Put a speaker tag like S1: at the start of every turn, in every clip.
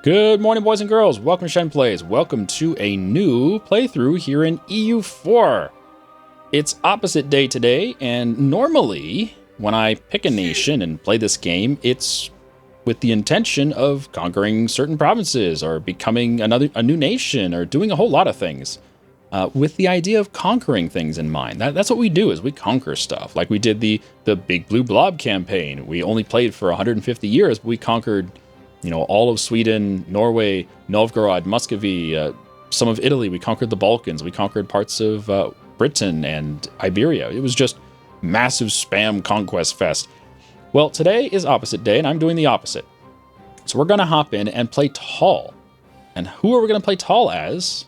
S1: Good morning, boys and girls. Welcome to Shen Plays. Welcome to a new playthrough here in EU4. It's opposite day today, and normally when I pick a nation and play this game, it's with the intention of conquering certain provinces or becoming a new nation or doing a whole lot of things with the idea of conquering things in mind. That's what we do, is we conquer stuff. Like we did the Big Blue Blob campaign. We only played for 150 years, but we conquered all of Sweden, Norway, Novgorod, Muscovy, some of Italy. We conquered the Balkans. We conquered parts of Britain and Iberia. It was just massive spam conquest fest. Well, today is opposite day, and I'm doing the opposite. So we're going to hop in and play tall. And who are we going to play tall as?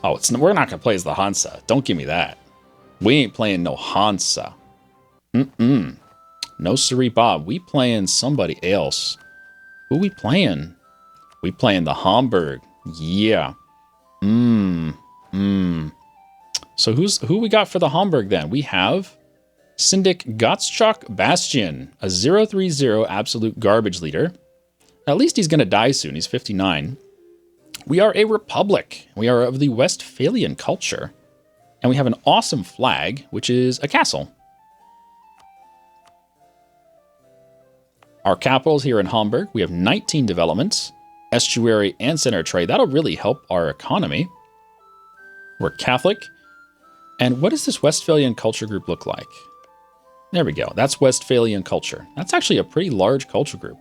S1: Oh, we're not going to play as the Hansa. Don't give me that. We ain't playing no Hansa. No siree, Bob. We playing somebody else. Who we playing? We playing the Hamburg. Yeah. So who we got for the Hamburg then? We have Syndic Gottschalk Bastian, a 030 absolute garbage leader. At least he's going to die soon. He's 59. We are a republic. We are of the Westphalian culture. And we have an awesome flag, which is a castle. Our capital is here in Hamburg. We have 19 developments, estuary and center trade. That'll really help our economy. We're Catholic. And what does this Westphalian culture group look like? There we go. That's Westphalian culture. That's actually a pretty large culture group.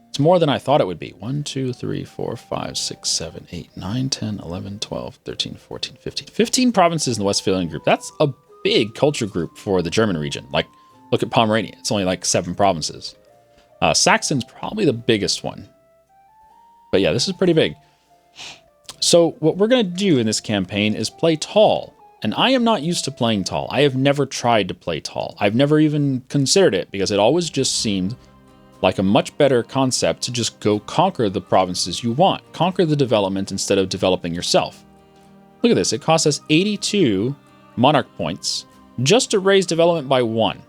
S1: It's more than I thought it would be. 1, 2, 3, 4, 5, 6, 7, 8, 9, 10, 11, 12, 13, 14, 15. 15 provinces in the Westphalian group. That's a big culture group for the German region. Like, look at Pomerania. It's only like 7 provinces. Saxon's probably the biggest one. But yeah, this is pretty big. So what we're going to do in this campaign is play tall. And I am not used to playing tall. I have never tried to play tall. I've never even considered it because it always just seemed like a much better concept to just go conquer the provinces you want. Conquer the development instead of developing yourself. Look at this. It costs us 82 monarch points just to raise development by 1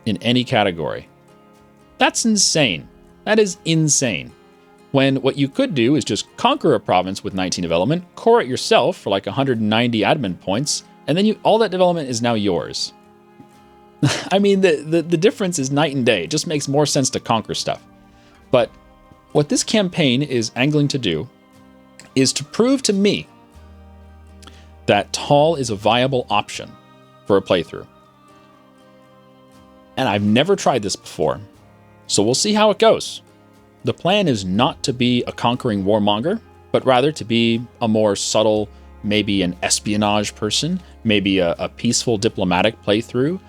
S1: in any category. That's insane. That is insane. When what you could do is just conquer a province with 19 development, core it yourself for like 190 admin points, and then all that development is now yours. I mean, the difference is night and day. It just makes more sense to conquer stuff. But what this campaign is angling to do is to prove to me that tall is a viable option for a playthrough. And I've never tried this before. So we'll see how it goes. The plan is not to be a conquering warmonger, but rather to be a more subtle, maybe an espionage person, maybe a peaceful diplomatic playthrough.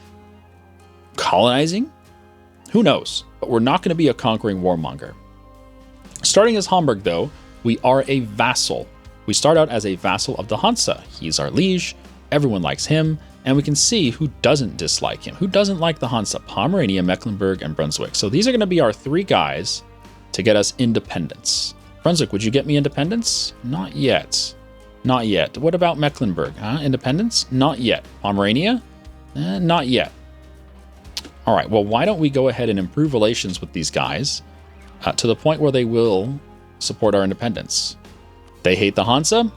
S1: Colonizing? Who knows? But we're not going to be a conquering warmonger. Starting as Hamburg, though, we are a vassal. We start out as a vassal of the Hansa. He's our liege. Everyone likes him. And we can see who doesn't dislike him. Who doesn't like the Hansa? Pomerania, Mecklenburg, and Brunswick. So these are going to be our 3 guys to get us independence. Brunswick, would you get me independence? Not yet. Not yet. What about Mecklenburg? Independence? Not yet. Pomerania? Not yet. All right, well, why don't we go ahead and improve relations with these guys to the point where they will support our independence? They hate the Hansa.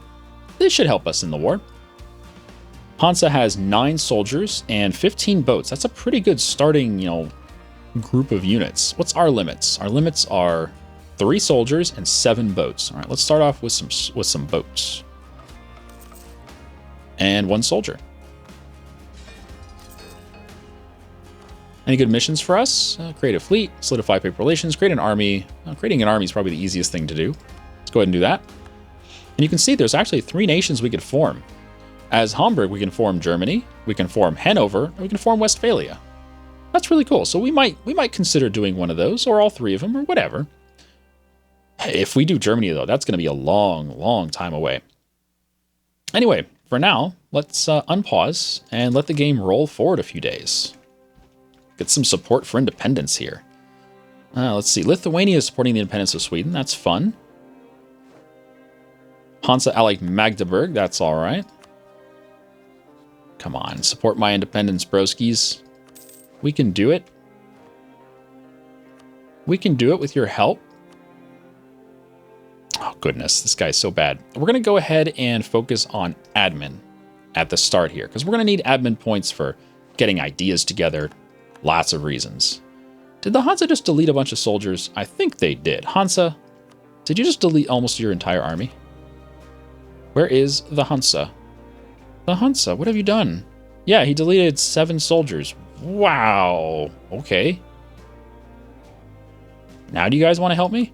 S1: This should help us in the war. Hansa has 9 soldiers and 15 boats. That's a pretty good starting, group of units. What's our limits? Our limits are 3 soldiers and 7 boats. All right, let's start off with some boats. And 1 soldier. Any good missions for us? Create a fleet, solidify paper relations, create an army. Creating an army is probably the easiest thing to do. Let's go ahead and do that. And you can see there's actually 3 nations we could form. As Hamburg, we can form Germany, we can form Hanover, and we can form Westphalia. That's really cool. So we might consider doing one of those, or all 3 of them, or whatever. If we do Germany, though, that's going to be a long, long time away. Anyway, for now, let's unpause and let the game roll forward a few days. Get some support for independence here. Let's see. Lithuania is supporting the independence of Sweden. That's fun. Hansa allied Magdeburg. That's all right. Come on, support my independence, broskies. We can do it. We can do it with your help. Oh, goodness. This guy's so bad. We're going to go ahead and focus on admin at the start here, because we're going to need admin points for getting ideas together. Lots of reasons. Did the Hansa just delete a bunch of soldiers? I think they did. Hansa, did you just delete almost your entire army? Where is the Hansa? The Hansa, what have you done? Yeah, he deleted 7 soldiers. Wow. Okay. Now do you guys want to help me?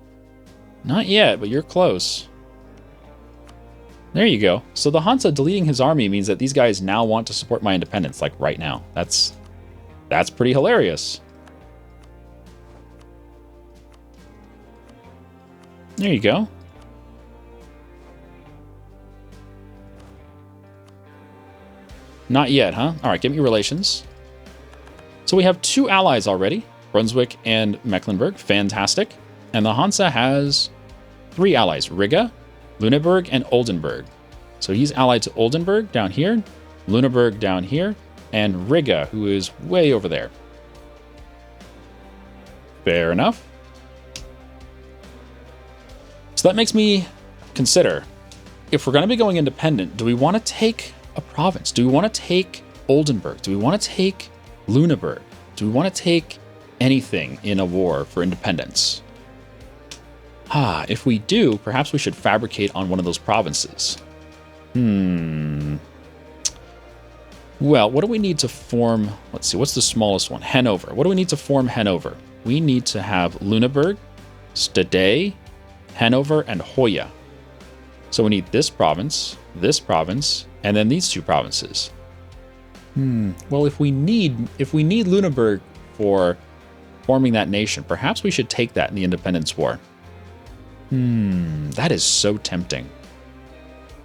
S1: Not yet, but you're close. There you go. So the Hansa deleting his army means that these guys now want to support my independence, like right now. That's pretty hilarious. There you go. Not yet, huh? All right, give me your relations. So we have 2 allies already, Brunswick and Mecklenburg. Fantastic. And the Hansa has 3 allies, Riga, Lüneburg, and Oldenburg. So he's allied to Oldenburg down here, Lüneburg down here, and Riga, who is way over there. Fair enough. So that makes me consider, if we're going to be going independent, do we want to take a province? Do we want to take Oldenburg? Do we want to take Lüneburg? Do we want to take anything in a war for independence? If we do, perhaps we should fabricate on one of those provinces. Well, what do we need to form? Let's see, what's the smallest one? Hanover. What do we need to form Hanover? We need to have Lüneburg, Stade, Hanover, and Hoya. So we need this province, and then these 2 provinces. Well, if we need Lüneburg for forming that nation, perhaps we should take that in the Independence War. That is so tempting.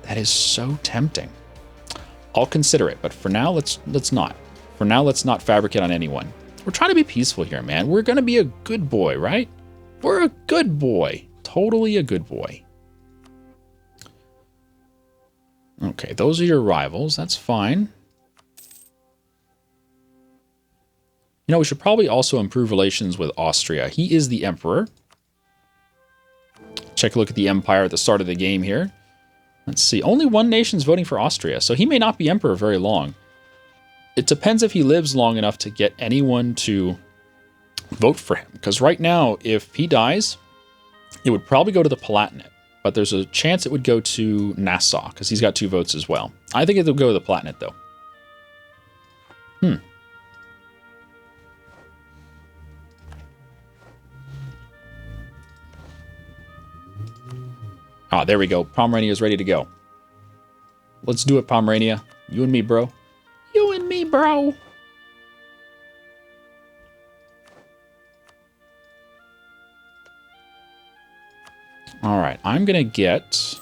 S1: That is so tempting. I'll consider it, but for now, let's not. For now, let's not fabricate on anyone. We're trying to be peaceful here, man. We're going to be a good boy, right? We're a good boy. Totally a good boy. Okay, those are your rivals. That's fine. You know, we should probably also improve relations with Austria. He is the emperor. Check a look at the empire at the start of the game here. Let's see. Only one nation's voting for Austria, so he may not be emperor very long. It depends if he lives long enough to get anyone to vote for him. Because right now, if he dies, it would probably go to the Palatinate. But there's a chance it would go to Nassau, because he's got 2 votes as well. I think it'll go to the Palatinate, though. Ah, there we go. Pomerania is ready to go. Let's do it, Pomerania. You and me, bro. You and me, bro. All right, I'm going to get...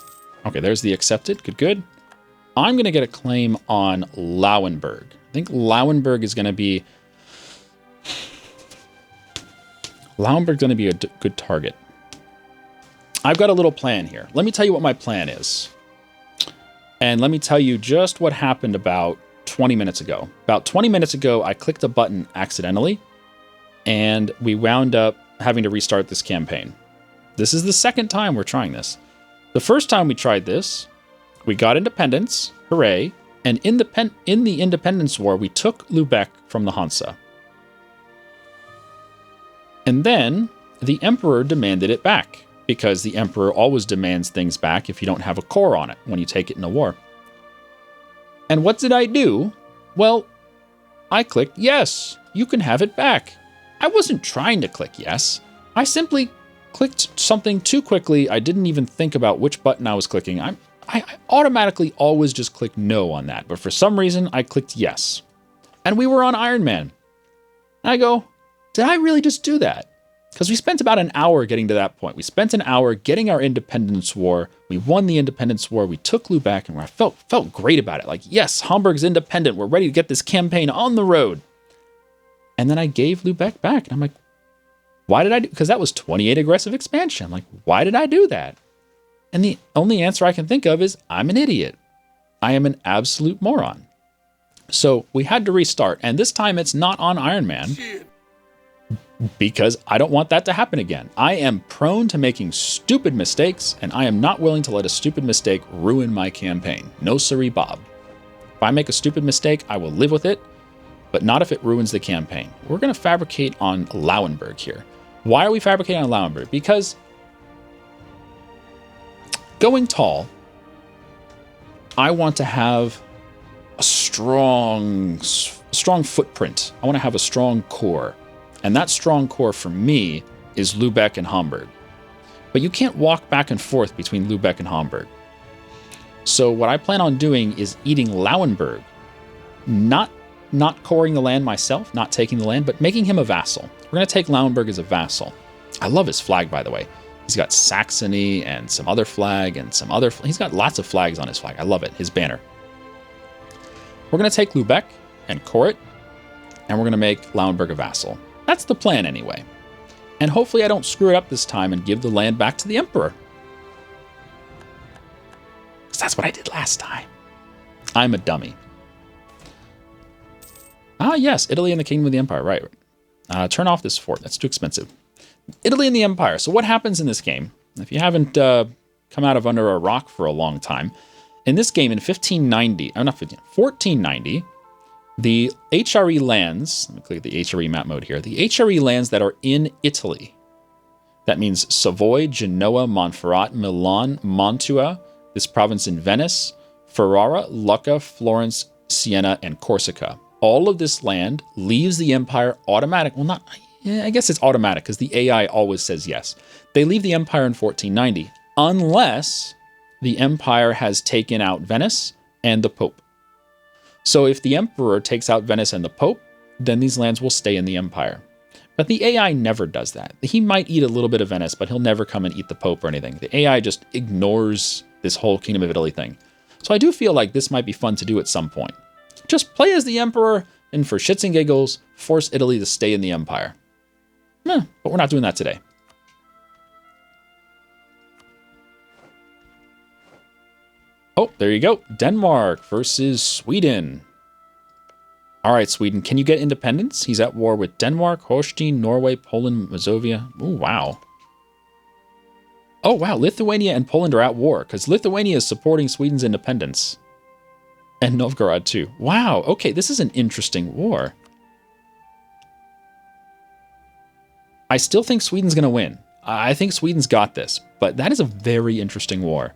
S1: Okay, there's the accepted. Good, good. I'm going to get a claim on Lauenburg. I think Lauenburg is going to be... Lauenburg's going to be a good target. I've got a little plan here. Let me tell you what my plan is. And let me tell you just what happened about 20 minutes ago. About 20 minutes ago, I clicked a button accidentally, and we wound up having to restart this campaign. This is the second time we're trying this. The first time we tried this, we got independence, hooray, and in the Independence War, we took Lübeck from the Hansa. And then the Emperor demanded it back, because the Emperor always demands things back if you don't have a core on it when you take it in a war. And what did I do? Well, I clicked yes, you can have it back. I wasn't trying to click yes. I simply clicked something too quickly. I didn't even think about which button I was clicking. I automatically always just click no on that, but for some reason I clicked yes. And we were on Iron Man. And I go, did I really just do that? Because we spent about an hour getting to that point. We spent an hour getting our Independence War. We won the Independence War. We took Lübeck, and I felt great about it. Like, yes, Hamburg's independent. We're ready to get this campaign on the road. And then I gave Lübeck back. And I'm like, why did I do? Because that was 28 aggressive expansion. I'm like, why did I do that? And the only answer I can think of is I'm an idiot. I am an absolute moron. So we had to restart. And this time it's not on Iron Man. because I don't want that to happen again. I am prone to making stupid mistakes, and I am not willing to let a stupid mistake ruin my campaign. No siree, Bob. If I make a stupid mistake, I will live with it, but not if it ruins the campaign. We're going to fabricate on Lauenburg here. Why are we fabricating on Lauenburg? Because going tall, I want to have a strong footprint. I want to have a strong core. And that strong core for me is Lübeck and Hamburg. But you can't walk back and forth between Lübeck and Hamburg. So what I plan on doing is eating Lauenburg, not coring the land myself, not taking the land, but making him a vassal. We're going to take Lauenburg as a vassal. I love his flag, by the way. He's got Saxony and some other flag and some other... He's got lots of flags on his flag. I love it, his banner. We're going to take Lübeck and core it, and we're going to make Lauenburg a vassal. That's the plan anyway. And hopefully I don't screw it up this time and give the land back to the Emperor. Because that's what I did last time. I'm a dummy. Ah, yes, Italy and the Kingdom of the Empire, right. Turn off this fort, that's too expensive. Italy and the Empire. So what happens in this game? If you haven't come out of under a rock for a long time, in this game in 1490, the HRE lands, let me click the HRE map mode here, the HRE lands that are in Italy, that means Savoy, Genoa, Montferrat, Milan, Mantua, this province in Venice, Ferrara, Lucca, Florence, Siena, and Corsica. All of this land leaves the empire automatic. Well, not, I guess it's automatic because the AI always says yes. They leave the empire in 1490 unless the empire has taken out Venice and the Pope. So if the emperor takes out Venice and the Pope, then these lands will stay in the empire. But the AI never does that. He might eat a little bit of Venice, but he'll never come and eat the Pope or anything. The AI just ignores this whole Kingdom of Italy thing. So I do feel like this might be fun to do at some point. Just play as the emperor and for shits and giggles, force Italy to stay in the empire. But we're not doing that today. Oh, there you go. Denmark versus Sweden. All right, Sweden, can you get independence? He's at war with Denmark, Holstein, Norway, Poland, Mazovia. Oh, wow. Oh, wow. Lithuania and Poland are at war because Lithuania is supporting Sweden's independence. And Novgorod, too. Wow. Okay, this is an interesting war. I still think Sweden's going to win. I think Sweden's got this, but that is a very interesting war.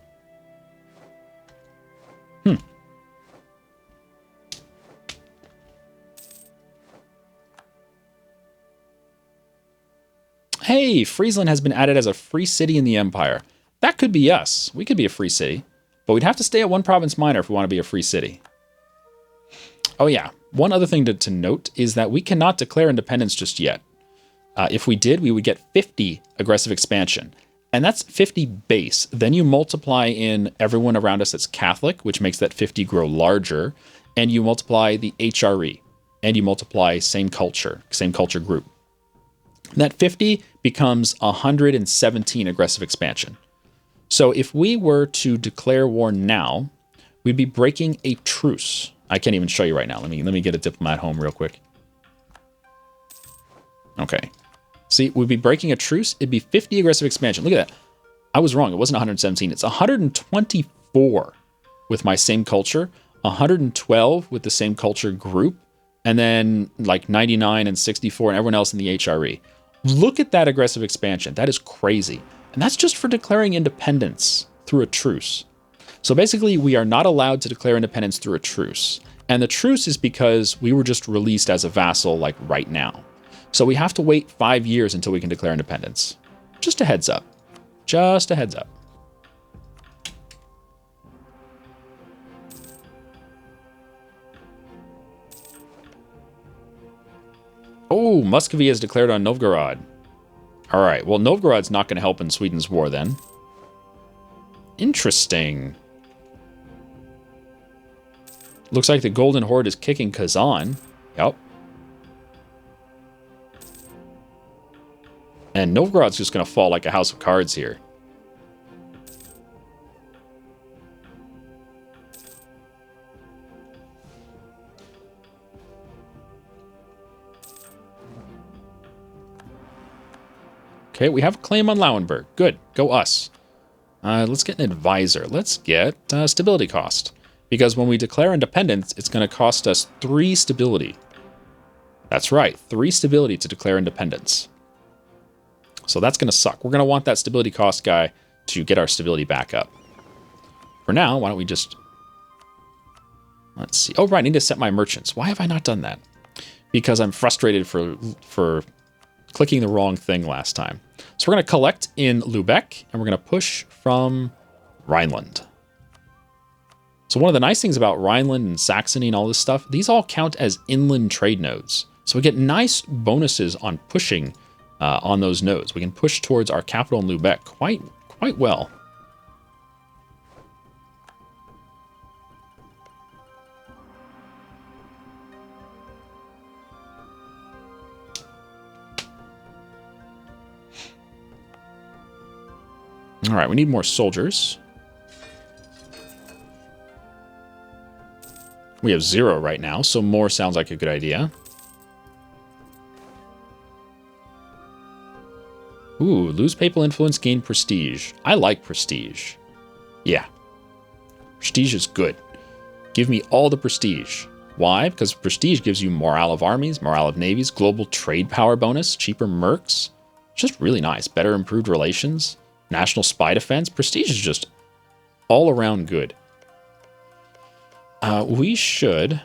S1: Hey, Friesland has been added as a free city in the Empire. That could be us. We could be a free city, but we'd have to stay at one province minor if we want to be a free city. Oh yeah, one other thing to note is that we cannot declare independence just yet. If we did, we would get 50 aggressive expansion, and that's 50 base. Then you multiply in everyone around us that's Catholic, which makes that 50 grow larger, and you multiply the HRE, and you multiply same culture group. That 50 becomes 117 aggressive expansion. So if we were to declare war now, we'd be breaking a truce. I can't even show you right now. Let me get a diplomat home real quick. Okay. See, we'd be breaking a truce. It'd be 50 aggressive expansion. Look at that. I was wrong. It wasn't 117. It's 124 with my same culture, 112 with the same culture group, and then like 99 and 64 and everyone else in the HRE. Look at that aggressive expansion. That is crazy. And that's just for declaring independence through a truce. So basically, we are not allowed to declare independence through a truce. And the truce is because we were just released as a vassal like right now. So we have to wait 5 years until we can declare independence. Just a heads up. Just a heads up. Oh, Muscovy has declared on Novgorod. All right, well, Novgorod's not going to help in Sweden's war then. Interesting. Looks like the Golden Horde is kicking Kazan. Yep. And Novgorod's just going to fall like a house of cards here. Okay, we have a claim on Lauenburg. Good, go us. Let's get an advisor. Let's get stability cost. Because when we declare independence, it's going to cost us 3 stability. That's right, 3 stability to declare independence. So that's going to suck. We're going to want that stability cost guy to get our stability back up. For now, why don't we just... Let's see. Oh, right, I need to set my merchants. Why have I not done that? Because I'm frustrated for clicking the wrong thing last time. So we're going to collect in Lubeck, and we're going to push from Rhineland. So one of the nice things about Rhineland and Saxony and all this stuff, these all count as inland trade nodes. So we get nice bonuses on pushing on those nodes. We can push towards our capital in Lubeck quite well. All right, we need more soldiers. We have 0 right now, so more sounds like a good idea. Ooh, lose papal influence, gain prestige. I like prestige. Yeah. Prestige is good. Give me all the prestige. Why? Because prestige gives you morale of armies, morale of navies, global trade power bonus, cheaper mercs. Just really nice. Better improved relations, national spy defense. Prestige is just all around good. We should...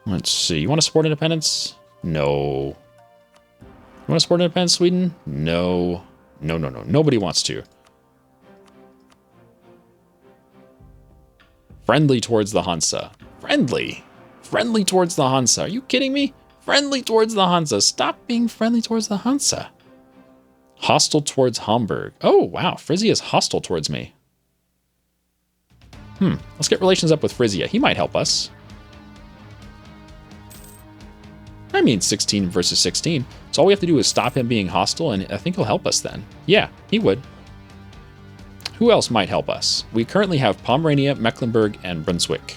S1: Let's see. You want to support independence? No. You want to support independence, Sweden? No. No. Nobody wants to. Friendly towards the Hansa. Friendly. Friendly towards the Hansa. Are you kidding me? Friendly towards the Hansa. Stop being friendly towards the Hansa. Hostile towards Hamburg. Oh, wow. Frisia is hostile towards me. Let's get relations up with Frisia. He might help us. I mean, 16 versus 16. So all we have to do is stop him being hostile, and I think he'll help us then. Yeah, he would. Who else might help us? We currently have Pomerania, Mecklenburg, and Brunswick.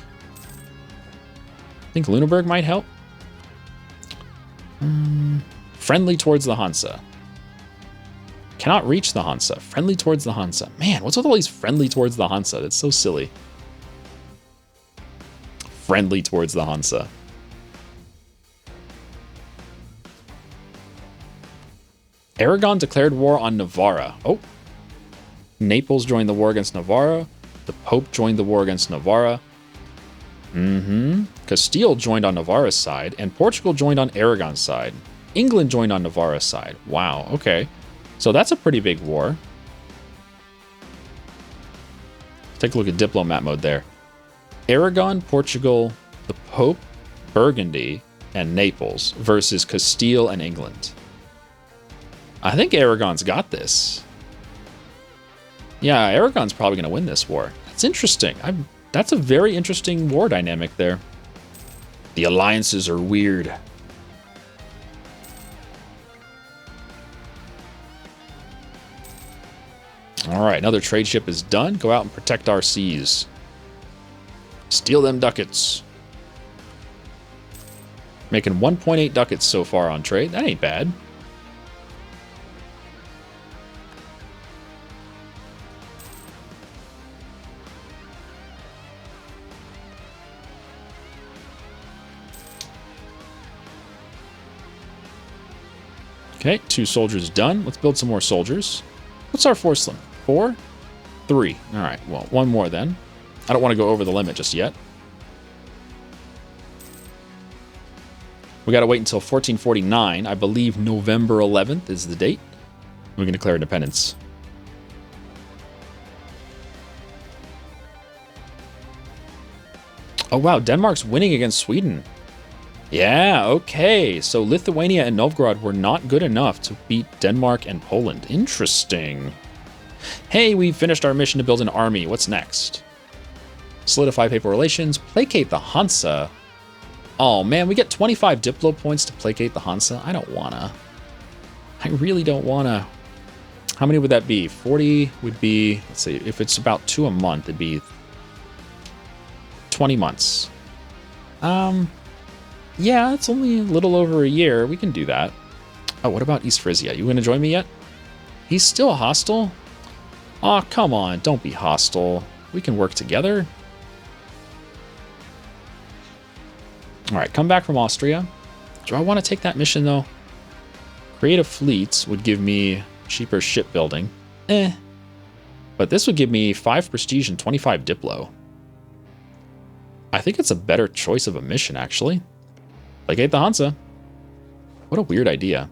S1: I think Lüneburg might help. Friendly towards the Hansa. Cannot reach the Hansa. Friendly towards the Hansa. Man, what's with all these friendly towards the Hansa? That's so silly. Friendly towards the Hansa. Aragon declared war on Navarra. Oh. Naples joined the war against Navarra. The Pope joined the war against Navarra. Castile joined on Navarra's side, and Portugal joined on Aragon's side. England joined on Navarra's side. Wow, okay. So that's a pretty big war. Take a look at diplomat mode there. Aragon, Portugal, the Pope, Burgundy, and Naples versus Castile and England. I think Aragon's got this. Yeah, Aragon's probably going to win this war. That's interesting. That's a very interesting war dynamic there. The alliances are weird. All right, another trade ship is done. Go out and protect our seas. Steal them ducats. Making 1.8 ducats so far on trade. That ain't bad. Okay, 2 soldiers done. Let's build some more soldiers. What's our force limit? 4? 3. All right, well, 1 more then. I don't want to go over the limit just yet. We got to wait until 1449. I believe November 11th is the date. We can declare independence. Oh, wow, Denmark's winning against Sweden. Yeah, okay. So Lithuania and Novgorod were not good enough to beat Denmark and Poland. Interesting. Hey, we finished our mission to build an army. What's next? Solidify papal relations. Placate the Hansa. Oh, man, we get 25 Diplo points to placate the Hansa. I don't wanna. I really don't wanna. How many would that be? 40 would be, let's see, if it's about 2 a month, it'd be 20 months. Yeah, it's only a little over a year. We can do that. Oh, what about East Frisia? You gonna join me yet? He's still hostile? Aw, come on. Don't be hostile. We can work together. All right, come back from Austria. Do I want to take that mission, though? Create a fleet would give me cheaper shipbuilding. But this would give me 5 prestige and 25 diplo. I think it's a better choice of a mission, actually. Placate the Hansa. What a weird idea.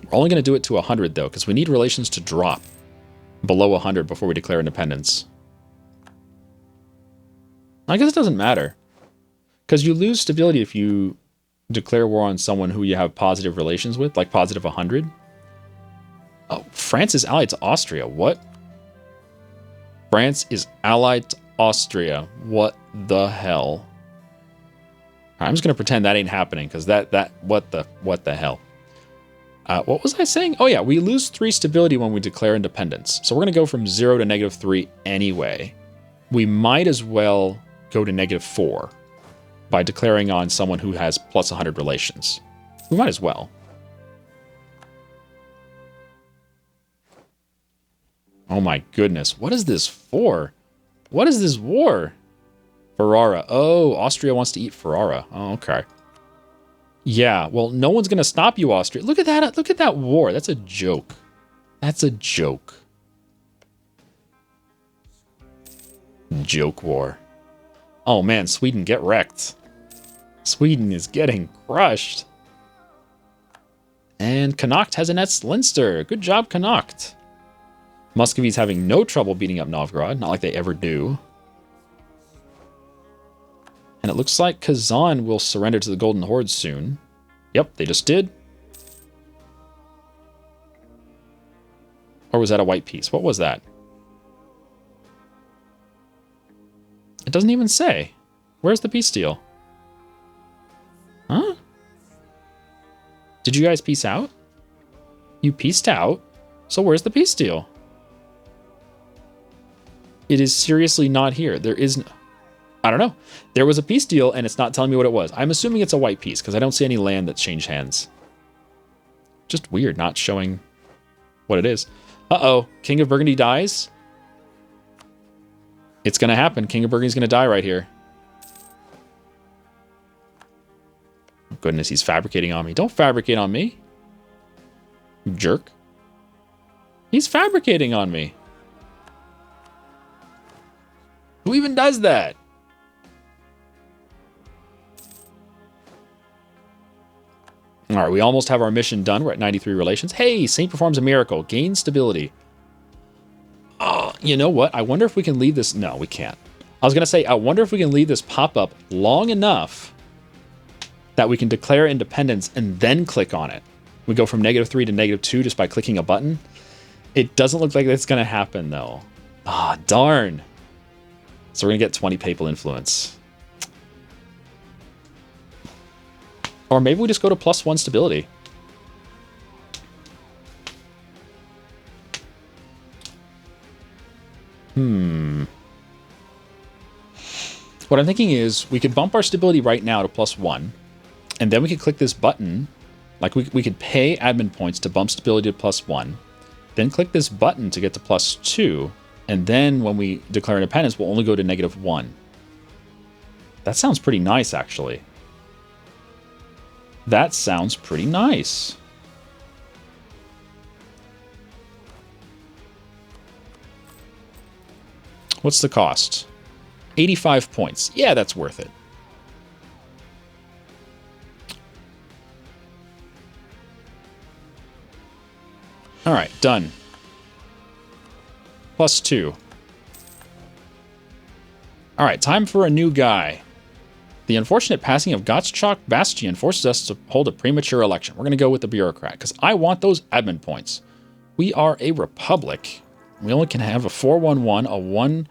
S1: We're only going to do it to 100, though, because we need relations to drop below 100 before we declare independence. I guess it doesn't matter, because you lose stability if you declare war on someone who you have positive relations with, like positive 100. Oh, France is allied to Austria. What? France is allied to Austria. What the hell? I'm just going to pretend that ain't happening, because what the hell? What was I saying? Oh yeah, we lose 3 stability when we declare independence. So we're going to go from 0 to -3 anyway. We might as well go to -4 by declaring on someone who has plus 100 relations. We might as well. Oh my goodness, what is this for? What is this war? Ferrara. Oh, Austria wants to eat Ferrara. Oh, okay. Yeah, well, no one's going to stop you, Austria. Look at that. Look at that war. That's a joke. That's a joke. Joke war. Oh, man, Sweden, get wrecked. Sweden is getting crushed. And Connacht has an Leinster. Good job, Connacht. Muscovy's having no trouble beating up Novgorod. Not like they ever do. And it looks like Kazan will surrender to the Golden Horde soon. Yep, they just did. Or was that a white piece? What was that? It doesn't even say. Where's the peace deal? Huh? Did you guys peace out? You peaced out? So where's the peace deal? It is seriously not here. There is no... I don't know. There was a peace deal, and it's not telling me what it was. I'm assuming it's a white piece, because I don't see any land that's changed hands. Just weird, not showing what it is. Uh-oh. King of Burgundy dies? It's going to happen. King of Burgundy's going to die right here. Oh, goodness, he's fabricating on me. Don't fabricate on me. You jerk. He's fabricating on me. Who even does that? All right, we almost have our mission done. We're at 93 relations. Hey, Saint performs a miracle. Gain stability. Oh, you know what? I wonder if we can leave this... No, we can't. I was going to say, I wonder if we can leave this pop-up long enough that we can declare independence and then click on it. We go from -3 to -2 just by clicking a button. It doesn't look like that's going to happen, though. Ah, darn. So we're going to get 20 papal influence. Or maybe we just go to +1 stability. What I'm thinking is we could bump our stability right now to +1. And then we could click this button. Like we could pay admin points to bump stability to +1. Then click this button to get to +2. And then when we declare independence, we'll only go to -1. That sounds pretty nice, actually. That sounds pretty nice. What's the cost? 85 points. Yeah, that's worth it. All right, done. +2. All right, time for a new guy. The unfortunate passing of Gottschalk Bastian forces us to hold a premature election. We're going to go with the bureaucrat because I want those admin points. We are a republic. We only can have a 411, a 1.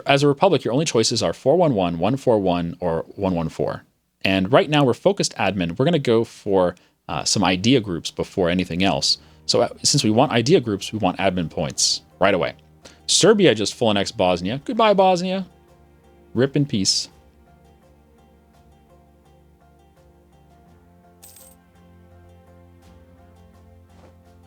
S1: As a republic, your only choices are 411, 141, or 114. And right now we're focused admin. We're going to go for some idea groups before anything else. So since we want idea groups, we want admin points right away. Serbia just full annexed Bosnia. Goodbye, Bosnia. Rip in peace.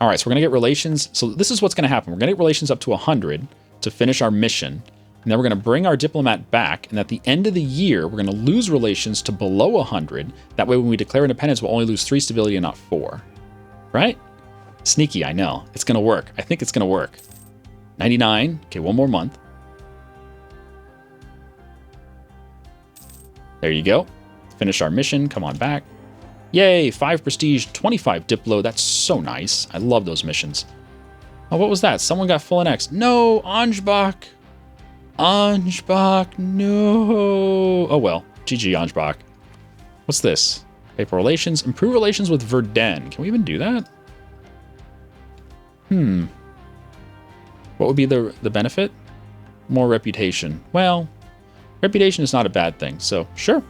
S1: All right, so we're going to get relations. So this is what's going to happen. We're going to get relations up to 100 to finish our mission. And then we're going to bring our diplomat back. And at the end of the year, we're going to lose relations to below 100. That way, when we declare independence, we'll only lose 3 stability and not 4. Right? Sneaky, I know. It's going to work. I think it's going to work. 99. Okay, one more month. There you go. Finish our mission. Come on back. Yay, 5 prestige, 25 diplo. That's so nice. I love those missions. Oh, what was that? Someone got full NX. No, Ansbach. Ansbach, no. Oh, well. GG, Ansbach. What's this? Paper relations. Improve relations with Verden. Can we even do that? What would be the benefit? More reputation. Well, reputation is not a bad thing, so sure.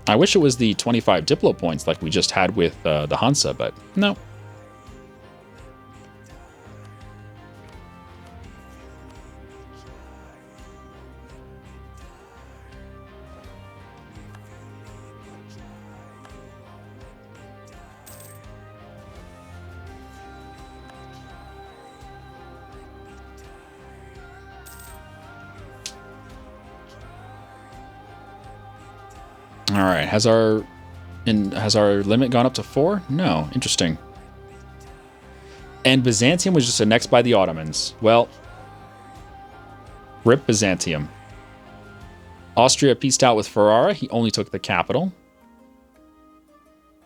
S1: I wish it was the 25 diplo points like we just had with the Hansa, but no. All right, has our limit gone up to 4? No, interesting. And Byzantium was just annexed by the Ottomans. Well, rip Byzantium. Austria peaced out with Ferrara. He only took the capital.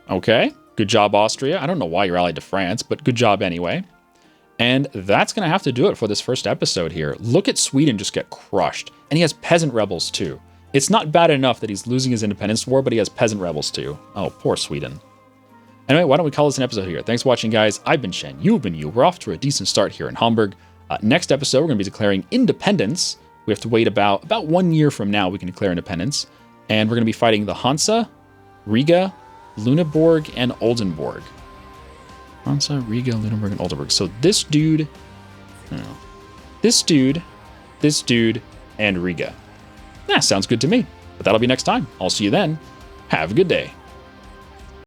S1: Okay, good job, Austria. I don't know why you're allied to France, but good job anyway. And that's going to have to do it for this first episode here. Look at Sweden just get crushed. And he has peasant rebels too. It's not bad enough that he's losing his independence war, but he has peasant rebels too. Oh, poor Sweden. Anyway, why don't we call this an episode here? Thanks for watching, guys. I've been Shen. You've been you. We're off to a decent start here in Hamburg. Next episode, we're going to be declaring independence. We have to wait about 1 year from now we can declare independence. And we're going to be fighting the Hansa, Riga, Lüneburg, and Oldenburg. Hansa, Riga, Lüneburg, and Oldenburg. So this dude, this dude, and Riga. Sounds good to me. But that'll be next time. I'll see you then. Have a good day.